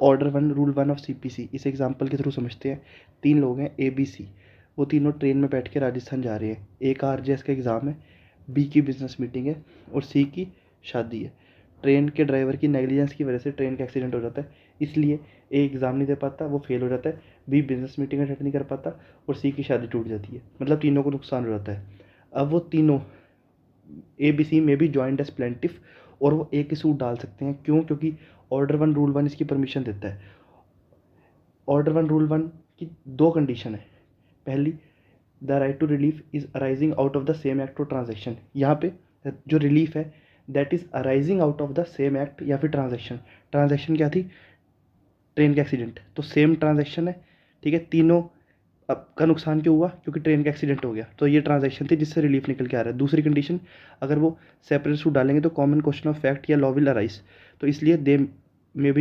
Order one rule one of CPC, इस example के through समझते हैं। 3 लोग हैं ए बी सी, वो तीनों ट्रेन में बैठ के राजस्थान जा रहे हैं। ए का आरजेएस का एग्ज़ाम है, बी की बिजनेस मीटिंग है और सी की शादी है। ट्रेन के ड्राइवर की नेग्लिजेंस की वजह से ट्रेन का एक्सीडेंट हो जाता है, इसलिए ए एग्ज़ाम नहीं दे पाता, वो फेल हो जाता है। बी बिजनेस मीटिंग अटेंड नहीं कर पाता और सी की शादी टूट जाती है, मतलब तीनों को नुकसान हो जाता है। अब वो तीनों ए बी सी में भी जॉइंट एज प्लेंटिफ, और वो एक ही सूट डाल सकते हैं। क्यों? क्योंकि ऑर्डर वन रूल वन इसकी परमिशन देता है। ऑर्डर वन रूल वन की 2 कंडीशन है। पहली, the right to relief is arising out of the same act और ट्रांजेक्शन। यहाँ पे जो रिलीफ है that is arising out of the same act या फिर ट्रांजेक्शन। ट्रांजेक्शन क्या थी? ट्रेन का एक्सीडेंट, तो सेम ट्रांजेक्शन है, ठीक है। तीनों अब का नुकसान क्यों हुआ? क्योंकि ट्रेन का एक्सीडेंट हो गया, तो ये ट्रांजेक्शन थी जिससे रिलीफ निकल के आ रहा है। दूसरी कंडीशन, अगर वो सेपरेट सूट डालेंगे तो कॉमन क्वेश्चन ऑफ फैक्ट या लॉ विल अराइज, तो इसलिए दे